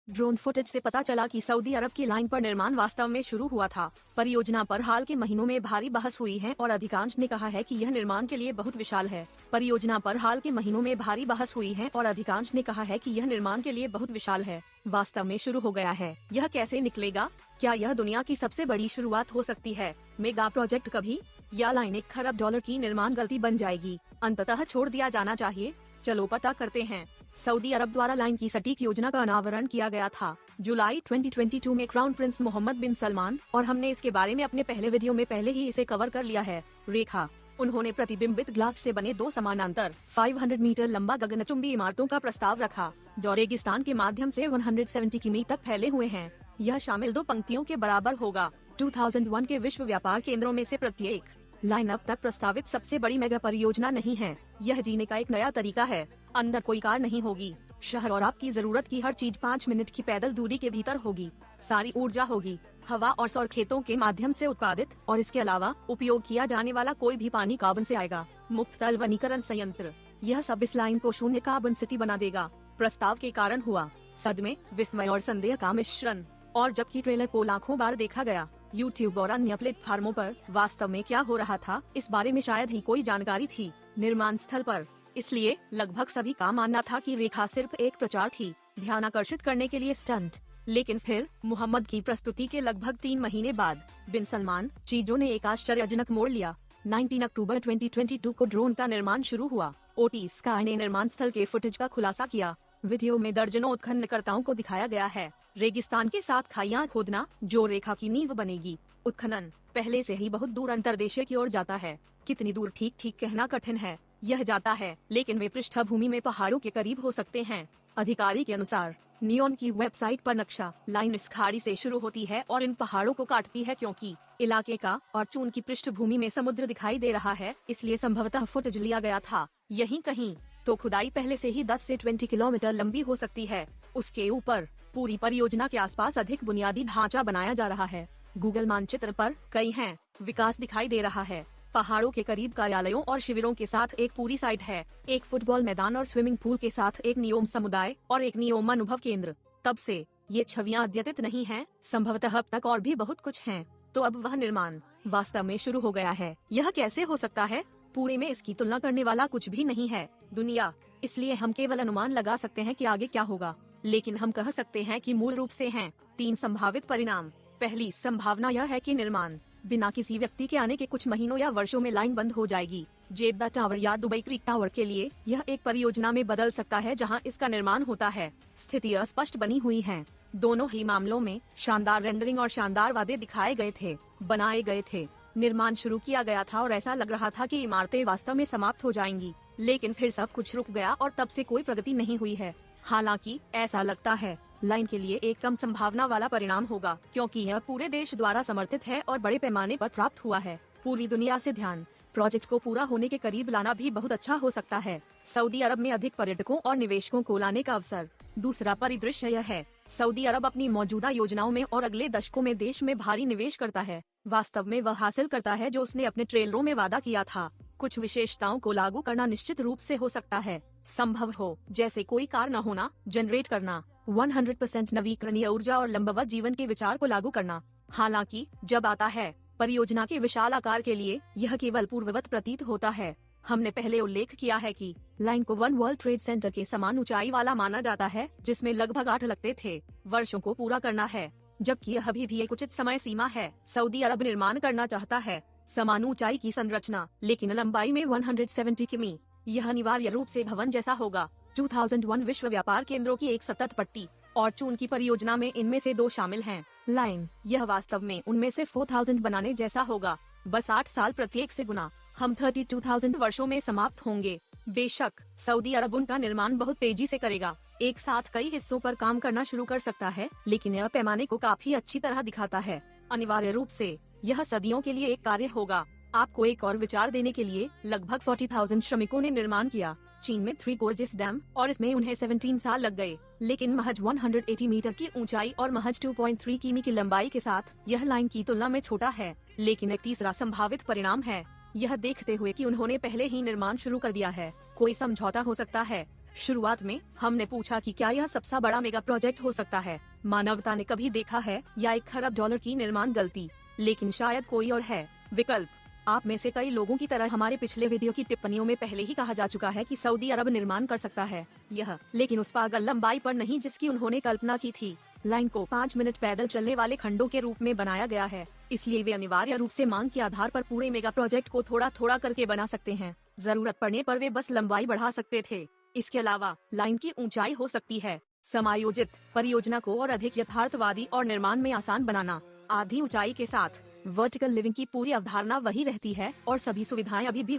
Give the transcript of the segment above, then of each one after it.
Drone footage से पता चला कि सऊदी अरब की लाइन पर निर्माण वास्तव में शुरू हुआ था। परियोजना पर हाल के महीनों में भारी बहस हुई है और अधिकांश ने कहा है कि यह निर्माण के लिए बहुत विशाल है। परियोजना पर हाल के महीनों में भारी बहस हुई है और अधिकांश ने कहा है कि यह निर्माण के लिए बहुत विशाल है। वास्तव में शुरू हो गया है। यह कैसे निकलेगा? क्या यह दुनिया की सबसे बड़ी शुरुआत हो सकती है? मेगा प्रोजेक्ट कभी, या लाइन $1 खरब की निर्माण गलती बन जाएगी? अंततः छोड़ दिया जाना चाहिए। चलो पता करते हैं। सऊदी अरब द्वारा लाइन की सटीक योजना का अनावरण किया गया था जुलाई 2022 में क्राउन प्रिंस मोहम्मद बिन सलमान, और हमने इसके बारे में अपने पहले वीडियो में पहले ही इसे कवर कर लिया है। रेखा, उन्होंने प्रतिबिंबित ग्लास से बने 2 समानांतर 500 मीटर लंबा गगनचुंबी इमारतों का प्रस्ताव रखा, जो रेगिस्तान के माध्यम से 170 किमी तक फैले हुए हैं। यह शामिल 2 पंक्तियों के बराबर होगा। 2001 के विश्व व्यापार केंद्रों में से प्रत्येक। लाइन अब तक प्रस्तावित सबसे बड़ी मेगा परियोजना नहीं है। यह जीने का एक नया तरीका है। अंदर कोई कार नहीं होगी। शहर और आपकी जरूरत की हर चीज 5 मिनट की पैदल दूरी के भीतर होगी। सारी ऊर्जा होगी हवा और सौर खेतों के माध्यम से उत्पादित, और इसके अलावा उपयोग किया जाने वाला कोई भी पानी कार्बन से आएगा। मुफ्त वनीकरण संयंत्र, यह सब इस लाइन को शून्य कार्बन सिटी बना देगा। प्रस्ताव के कारण हुआ सदमे, विस्मय और संदेह का मिश्रण। और जबकि ट्रेलर को लाखों बार देखा गया YouTube और अन्य प्लेटफार्मों पर, वास्तव में क्या हो रहा था इस बारे में शायद ही कोई जानकारी थी निर्माण स्थल पर। इसलिए लगभग सभी का मानना था कि रेखा सिर्फ एक प्रचार थी, ध्यान आकर्षित करने के लिए स्टंट। लेकिन फिर मोहम्मद की प्रस्तुति के लगभग 3 महीने बाद बिन सलमान, चीजों ने एक आश्चर्यजनक मोड़ लिया। 19 अक्टूबर 2022 को ड्रोन का निर्माण शुरू हुआ। OT स्काई ने निर्माण स्थल के फुटेज का खुलासा किया। वीडियो में दर्जनों उत्खननकर्ताओं को दिखाया गया है। रेगिस्तान के साथ खाइयां खोदना, जो रेखा की नींव बनेगी। उत्खनन पहले से ही बहुत दूर अंतर्देशीय की ओर जाता है। कितनी दूर ठीक कहना कठिन है। यह जाता है, लेकिन वे पृष्ठभूमि में पहाड़ों के करीब हो सकते हैं। अधिकारी के अनुसार नियोन की वेबसाइट पर नक्शा, लाइन इस खाड़ी से शुरू होती है और इन पहाड़ों को काटती है। क्योंकि इलाके का और चून की पृष्ठभूमि में समुद्र दिखाई दे रहा है, इसलिए संभवतः फुटेज लिया गया था यहीं कहीं। तो खुदाई पहले से ही 10 से 20 किलोमीटर लंबी हो सकती है। उसके ऊपर पूरी परियोजना के आसपास अधिक बुनियादी ढांचा बनाया जा रहा है। गूगल मानचित्र पर कई हैं। विकास दिखाई दे रहा है। पहाड़ों के करीब कार्यालयों और शिविरों के साथ एक पूरी साइट है। एक फुटबॉल मैदान और स्विमिंग पूल के साथ एक नियोम समुदाय और एक नियोम अनुभव केंद्र। तब से ये छवियां अद्यतित नहीं हैं, संभवतः अब तक और भी बहुत कुछ हैं। तो अब वह निर्माण वास्तव में शुरू हो गया है। यह कैसे हो सकता है? पूरे में इसकी तुलना करने वाला कुछ भी नहीं है दुनिया, इसलिए हम केवल अनुमान लगा सकते हैं कि आगे क्या होगा। लेकिन हम कह सकते हैं कि मूल रूप से हैं 3 संभावित परिणाम। पहली संभावना यह है कि निर्माण बिना किसी व्यक्ति के आने के कुछ महीनों या वर्षों में लाइन बंद हो जाएगी। जेद्दा टावर या दुबई क्रीक टावर के लिए यह एक परियोजना में बदल सकता है जहां इसका निर्माण होता है। स्थिति अस्पष्ट बनी हुई है। दोनों ही मामलों में शानदार रेंडरिंग और शानदार वादे दिखाए गए थे, बनाए गए थे। निर्माण शुरू किया गया था और ऐसा लग रहा था कि इमारतें वास्तव में समाप्त हो जाएंगी। लेकिन फिर सब कुछ रुक गया और तब से कोई प्रगति नहीं हुई है। हालांकि ऐसा लगता है लाइन के लिए एक कम संभावना वाला परिणाम होगा, क्योंकि यह पूरे देश द्वारा समर्थित है और बड़े पैमाने पर प्राप्त हुआ है। पूरी दुनिया से ध्यान प्रोजेक्ट को पूरा होने के करीब लाना भी बहुत अच्छा हो सकता है। सऊदी अरब में अधिक पर्यटकों और निवेशकों को लाने का अवसर। दूसरा परिदृश्य यह है, सऊदी अरब अपनी मौजूदा योजनाओं में और अगले दशकों में देश में भारी निवेश करता है। वास्तव में वह हासिल करता है जो उसने अपने ट्रेलरों में वादा किया था। कुछ विशेषताओं को लागू करना निश्चित रूप से हो सकता है। संभव हो, जैसे कोई कार न होना, जनरेट करना, 100% नवीकरणीय ऊर्जा और लंबवत जीवन के विचार को लागू करना। हालांकि जब आता है परियोजना के विशाल आकार के लिए, यह केवल पूर्ववत प्रतीत होता है। हमने पहले उल्लेख किया है कि लाइन को वन वर्ल्ड ट्रेड सेंटर के समान ऊंचाई वाला माना जाता है, जिसमें लगभग 8 लगते थे वर्षों को पूरा करना है, जबकि यह अभी भी एक उचित समय सीमा है। सऊदी अरब निर्माण करना चाहता है समान ऊंचाई की संरचना, लेकिन लंबाई में 170 किमी। यह अनिवार्य रूप से भवन जैसा होगा। 2001 विश्व व्यापार केंद्रों की एक सतत पट्टी और चून की परियोजना में इनमें से 2 शामिल हैं। लाइन, यह वास्तव में उनमें से 4000 बनाने जैसा होगा, बस 8 साल प्रत्येक से गुना। हम 32,000 वर्षों में समाप्त होंगे। बेशक सऊदी अरब उनका निर्माण बहुत तेजी से करेगा, एक साथ कई हिस्सों पर काम करना शुरू कर सकता है, लेकिन यह पैमाने को काफी अच्छी तरह दिखाता है। अनिवार्य रूप से यह सदियों के लिए एक कार्य होगा। आपको एक और विचार देने के लिए, लगभग 40,000 श्रमिकों ने निर्माण किया चीन में 3 गोर्जिस डैम, और इसमें उन्हें 17 साल लग गए। लेकिन महज 180 मीटर की ऊंचाई और महज 2.3 किमी की लंबाई के साथ यह लाइन की तुलना में छोटा है। लेकिन एक तीसरा संभावित परिणाम है, यह देखते हुए कि उन्होंने पहले ही निर्माण शुरू कर दिया है, कोई समझौता हो सकता है। शुरुआत में हमने पूछा कि क्या यह सबसे बड़ा मेगा प्रोजेक्ट हो सकता है, मानवता ने कभी देखा है, या $1 खरब की निर्माण गलती, लेकिन शायद कोई और है विकल्प। आप में से कई लोगों की तरह हमारे पिछले वीडियो की टिप्पणियों में पहले ही कहा जा चुका है कि सऊदी अरब निर्माण कर सकता है यह, लेकिन उस पागल लंबाई पर नहीं जिसकी उन्होंने कल्पना की थी। लाइन को 5 मिनट पैदल चलने वाले खंडों के रूप में बनाया गया है, इसलिए वे अनिवार्य रूप से मांग के आधार पर पूरे मेगा प्रोजेक्ट को थोड़ा थोड़ा करके बना सकते हैं। जरूरत पड़ने पर वे बस लंबाई बढ़ा सकते थे। इसके अलावा लाइन की ऊंचाई हो सकती है समायोजित, परियोजना को और अधिक यथार्थवादी और निर्माण में आसान बनाना। आधी ऊंचाई के साथ वर्टिकल लिविंग की पूरी अवधारणा वही रहती है और सभी सुविधाएं अभी भी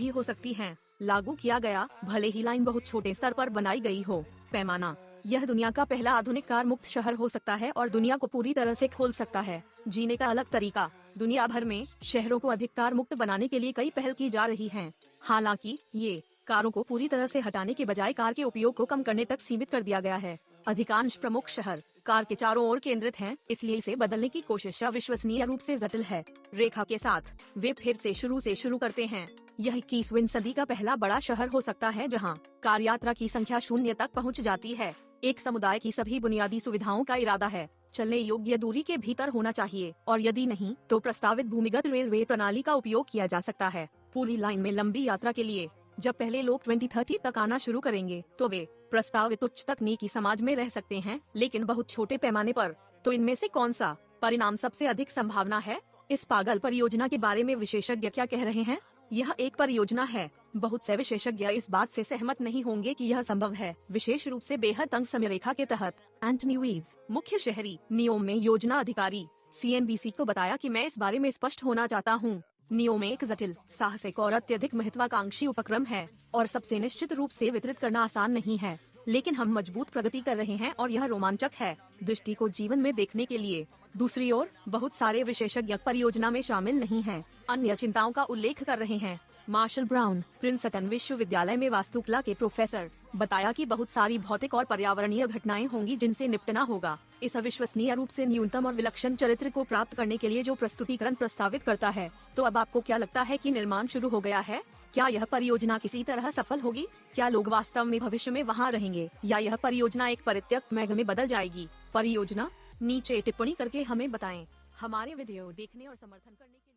हो सकती हैं। लागू किया गया, भले ही लाइन बहुत छोटे स्तर पर बनाई गई हो। पैमाना, यह दुनिया का पहला आधुनिक कार मुक्त शहर हो सकता है और दुनिया को पूरी तरह से खोल सकता है। जीने का अलग तरीका, दुनिया भर में शहरों को अधिक कार मुक्त बनाने के लिए कई पहल की जा रही हैं। हालांकि ये कारों को पूरी तरह से हटाने के बजाय कार के उपयोग को कम करने तक सीमित कर दिया गया है। अधिकांश प्रमुख शहर कार के चारों ओर केंद्रित हैं, इसलिए इसे बदलने की कोशिश अविश्वसनीय रूप से जटिल है। रेखा के साथ वे फिर से शुरू करते हैं। यह 21वीं सदी का पहला बड़ा शहर हो सकता है जहां कार यात्रा की संख्या 0 तक पहुंच जाती है। एक समुदाय की सभी बुनियादी सुविधाओं का इरादा है चलने योग्य दूरी के भीतर होना चाहिए, और यदि नहीं तो प्रस्तावित भूमिगत रेलवे प्रणाली का उपयोग किया जा सकता है। पूरी लाइन में लंबी यात्रा के लिए जब पहले लोग 2030 तक आना शुरू करेंगे तो वे प्रस्तावित उच्च तकनीकी समाज में रह सकते हैं, लेकिन बहुत छोटे पैमाने पर। तो इनमें से कौन सा परिणाम सबसे अधिक संभावना है? इस पागल परियोजना के बारे में विशेषज्ञ क्या कह रहे हैं? यह एक परियोजना है। बहुत से विशेषज्ञ इस बात से सहमत नहीं होंगे कि यह संभव है, विशेष रूप से बेहद तंग समय रेखा के तहत। एंटनी वीव्स, मुख्य शहरी नियोम में योजना अधिकारी, CNBC को बताया कि मैं इस बारे में स्पष्ट होना चाहता हूँ। नियोम एक जटिल, साहसिक और अत्यधिक महत्वाकांक्षी उपक्रम है और सबसे निश्चित रूप से वितरित करना आसान नहीं है, लेकिन हम मजबूत प्रगति कर रहे हैं और यह रोमांचक है दृष्टि को जीवन में देखने के लिए। दूसरी ओर बहुत सारे विशेषज्ञ परियोजना में शामिल नहीं हैं, अन्य चिंताओं का उल्लेख कर रहे हैं। मार्शल ब्राउन, प्रिंसटन विश्वविद्यालय में वास्तुकला के प्रोफेसर, बताया कि बहुत सारी भौतिक और पर्यावरणीय घटनाएं होंगी जिनसे निपटना होगा। इस अविश्वसनीय रूप से न्यूनतम और विलक्षण चरित्र को प्राप्त करने के लिए जो प्रस्तुतिकरण प्रस्तावित करता है। तो अब आपको क्या लगता है कि निर्माण शुरू हो गया है? क्या यह परियोजना किसी तरह सफल होगी? क्या लोग वास्तव में भविष्य में वहाँ रहेंगे, या यह परियोजना एक परित्यक्त मैग में बदल जाएगी? परियोजना नीचे टिप्पणी करके हमें बताएं। हमारे वीडियो देखने और समर्थन करने के